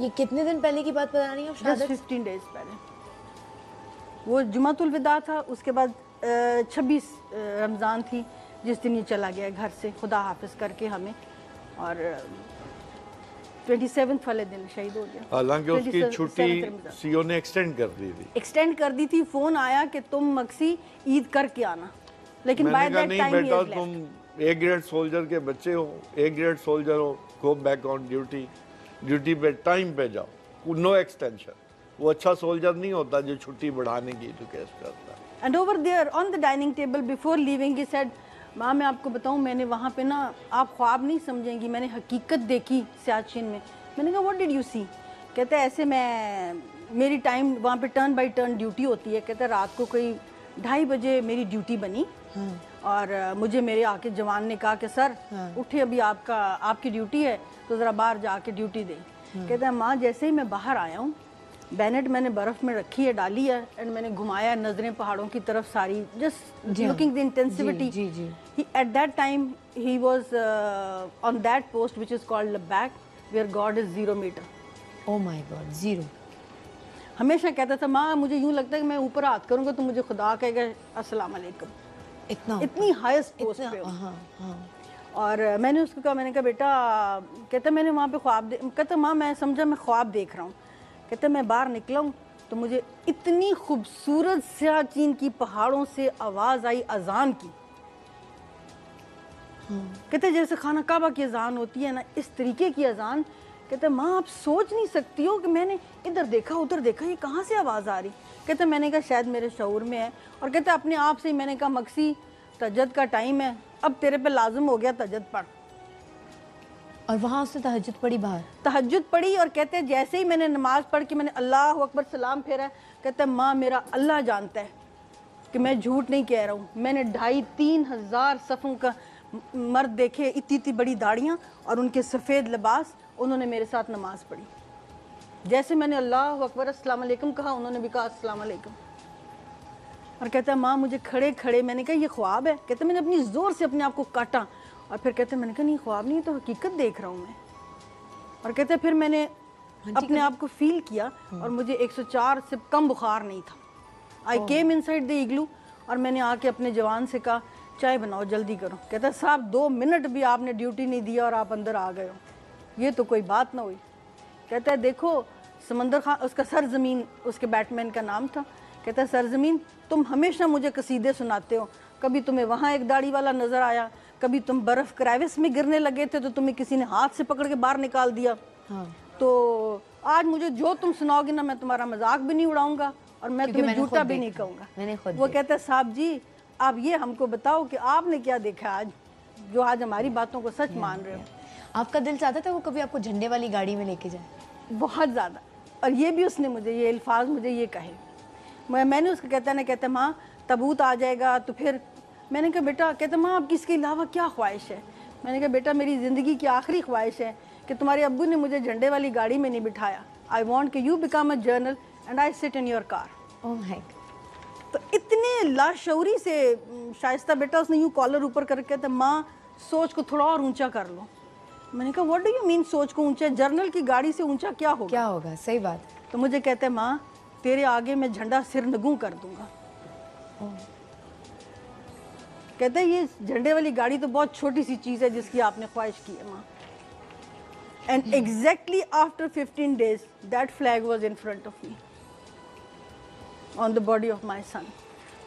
یہ کتنے دن پہلے کی بات بتا رہی ہیں آپ؟ جسٹ 15 days پہلے. وہ جمعۃ الوداع تھا, اس کے بعد 26 رمضان تھی جس دن یہ چلا گیا گھر سے خدا حافظ کر کے ہمیں, اور 27 والے دن شہید ہو گیا. حالانکہ اس کی چھٹی سی او نے ایکسٹینڈ کر دی تھی. ایکسٹینڈ کر دی تھی. فون آیا کہ تم مکسی عید کر کے آنا, لیکن میں نے کہا نہیں بیٹا, تم A گریڈ سولجر کے بچے ہو, A گریڈ سولجر ہو, go back on duty. Duty پہ ٹائم پہ جاؤ, نو ایکسٹینشن. وہ اچھا سولجر نہیں ہوتا جو چھٹی بڑھانے کی ریکویسٹ کرتا ہے. And over there on the dining table before leaving he said, ماں میں آپ کو بتاؤں میں نے وہاں پہ نا, آپ خواب نہیں سمجھیں گی, میں نے حقیقت دیکھی سیاچن میں. میں نے کہا واٹ ڈیڈ یو سی. کہتے ہیں ایسے میں, میری ٹائم وہاں پہ ٹرن بائی ٹرن ڈیوٹی ہوتی ہے. کہتے ہیں رات کو کوئی 2:30 بجے میری ڈیوٹی بنی, اور مجھے میرے آ کے جوان نے کہا کہ سر اٹھے, ابھی آپ کی ڈیوٹی ہے تو ذرا باہر جا کے ڈیوٹی دیں. کہتا ہے ماں جیسے ہی میں باہر آیا ہوں, بینٹ میں نے برف میں رکھی ہے, ڈالی ہے, اینڈ میں نے گھمایا نظریں پہاڑوں کی طرف ساری, just looking the intensity. At that time he was on that post which is called Labbaik, where god is 0 metre. Oh my god, 0. ہمیشہ کہتا تھا ماں مجھے یوں لگتا ہے کہ میں اوپر ہاتھ کروں گا تو مجھے خدا کہے گا السلام علیکم. اتنی ہائیسٹ پوسٹ پہ. اور میں نے اس کو کہا, میں نے کہا بیٹا, کہتا میں نے وہاں پہ خواب کہتا ماں میں سمجھا میں خواب دیکھ رہا ہوں. کہتا میں باہر نکلا ہوں تو مجھے اتنی خوبصورت سیاچین کی پہاڑوں سے آواز آئی اذان کی. کہتے جیسے خانہ کعبہ کی اذان ہوتی ہے نا, اس طریقے کی اذان. کہتے ماں آپ سوچ نہیں سکتی ہو کہ میں نے ادھر دیکھا ادھر دیکھا, یہ کہاں سے آواز آ رہی. کہتے میں نے کہا شاید میرے شعور میں ہے. اور کہتے اپنے آپ سے ہی میں نے کہا مکسی تہجد کا ٹائم ہے, اب تیرے پہ لازم ہو گیا تہجد پڑھ. اور وہاں اس نے تہجد پڑھی, باہر تہجد پڑھی. اور کہتے ہیں جیسے ہی میں نے نماز پڑھ کے میں نے اللہ اکبر سلام پھیرا, کہتے ہیں ماں میرا اللہ جانتا ہے کہ میں جھوٹ نہیں کہہ رہا ہوں. میں نے 2,500-3 ہزار صفوں کا مرد دیکھے, اتنی بڑی داڑیاں اور ان کے سفید لباس, انہوں نے میرے ساتھ نماز پڑھی. جیسے میں نے اللہ اکبر السلام علیکم کہا, انہوں نے بھی کہا السلام علیکم. اور کہتا ہے ماں مجھے کھڑے کھڑے, میں نے کہا یہ خواب ہے. کہتے میں نے اپنی زور سے اپنے آپ کو کاٹا, اور پھر کہتے میں نے کہا نہیں خواب نہیں, تو حقیقت دیکھ رہا ہوں میں. اور کہتے پھر میں نے اپنے آپ کو فیل کیا, اور مجھے 104 سے کم بخار نہیں تھا. I came in side the Anglo, اور میں نے آ کے اپنے جوان سے کہا چائے بناؤ جلدی کرو. کہتا ہے صاحب 2 منٹ بھی آپ نے ڈیوٹی نہیں دیا اور آپ اندر آ گئے ہو, یہ تو کوئی بات نہ ہوئی. کہتا ہے دیکھو سمندر خان, اس کا سرزمین اس کے بیٹ مین کا نام تھا. کہتا ہے سرزمین تم ہمیشہ مجھے قصیدے سناتے ہو, کبھی تمہیں وہاں ایک داڑھی والا نظر آیا, کبھی تم برف کریوس میں گرنے لگے تھے تو تمہیں کسی نے ہاتھ سے پکڑ کے باہر نکال دیا. تو آج مجھے جو تم سناؤ گے نا, میں تمہارا مذاق بھی نہیں اڑاؤں گا اور میں تمہیں جھوٹا بھی نہیں کہوں گا. وہ کہتا ہے صاحب جی آپ یہ ہم کو بتاؤ کہ آپ نے کیا دیکھا آج, جو آج ہماری باتوں کو سچ مان رہے ہو. آپ کا دل چاہتا تھا وہ کبھی آپ کو جھنڈے والی گاڑی میں لے کے جائے؟ بہت زیادہ. اور یہ بھی اس نے مجھے یہ الفاظ مجھے یہ کہے. میں نے اس کو کہتا ماں تبوت آ جائے گا تو پھر. میں نے کہا بیٹا, کہتا ماں آپ کی اس کے علاوہ کیا خواہش ہے. میں نے کہا بیٹا میری زندگی کی آخری خواہش ہے کہ تمہارے ابو نے مجھے جھنڈے والی گاڑی میں نہیں بٹھایا. آئی وانٹ کہ you become a general and I sit in your car. تو اتنے لاشعوری سے شائستہ بیٹا اس نے یوں کالر اوپر کر کے کہتا ماں سوچ کو تھوڑا اور اونچا کر لو. میں نے کہا واٹ ڈو یو مین سوچ کو اونچا, جرنل کی گاڑی سے اونچا کیا ہوگا. صحیح بات. تو مجھے کہتے ہیں ماں تیرے آگے میں جھنڈا سر نگوں کر دوں گا. کہتے ہیں یہ جھنڈے والی گاڑی تو بہت چھوٹی سی چیز ہے جس کی آپ نے خواہش کی ہے ماں. And exactly after 15 days that flag was in front of me on the body of my son.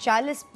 40